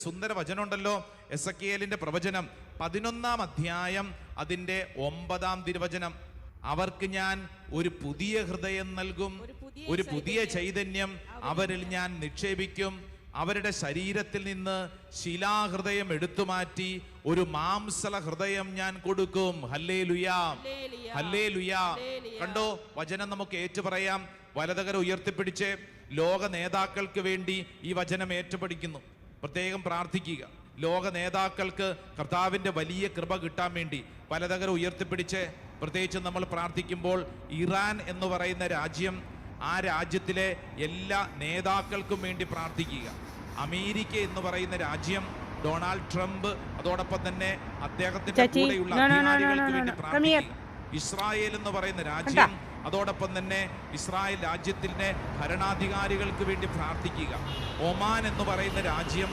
സുന്ദര വചനമുണ്ടല്ലോ, എസെക്കിയേലിന്റെ പ്രവചനം 11-ാം അധ്യായം അതിന്റെ 9-ാം തിരുവചനം. അവർക്ക് ഞാൻ ഒരു പുതിയ ഹൃദയം നൽകും, ഒരു പുതിയ ചൈതന്യം അവരിൽ ഞാൻ നിക്ഷേപിക്കും. അവരുടെ ശരീരത്തിൽ നിന്ന് ശിലാഹൃദയം എടുത്തുമാറ്റി ഒരു മാംസള ഹൃദയം ഞാൻ കൊടുക്കും. ഹല്ലേലൂയാ, ഹല്ലേലൂയാ. കണ്ടോ, വചനം നമുക്ക് ഏറ്റുപറയാം. വലതുകര ഉയർത്തിപ്പിടിച്ച് ലോക നേതാക്കൾക്ക് വേണ്ടി ഈ വചനം ഏറ്റുപടിക്കുന്നു. പ്രത്യേകം പ്രാർത്ഥിക്കുക. ലോക നേതാക്കൾക്ക് കർത്താവിൻ്റെ വലിയ കൃപ കിട്ടാൻ വേണ്ടി വലതുകര ഉയർത്തിപ്പിടിച്ച് പ്രത്യേകിച്ച് നമ്മൾ പ്രാർത്ഥിക്കുമ്പോൾ ഇറാൻ എന്ന് പറയുന്ന രാജ്യം, ആ രാജ്യത്തിലെ എല്ലാ നേതാക്കൾക്കും വേണ്ടി പ്രാർത്ഥിക്കുക. അമേരിക്ക എന്ന് പറയുന്ന രാജ്യം, ഡൊണാൾഡ് ട്രംപ്, അതോടൊപ്പം തന്നെ അദ്ദേഹത്തിന്റെ കൂടെയുള്ള അധികാരികൾക്ക് വേണ്ടി പ്രാർത്ഥിക്കുക. ഇസ്രായേൽ എന്ന് പറയുന്ന രാജ്യം, അതോടൊപ്പം തന്നെ ഇസ്രായേൽ രാജ്യത്തിന്റെ ഭരണാധികാരികൾക്ക് വേണ്ടി പ്രാർത്ഥിക്കുക. ഒമാൻ എന്ന് പറയുന്ന രാജ്യം,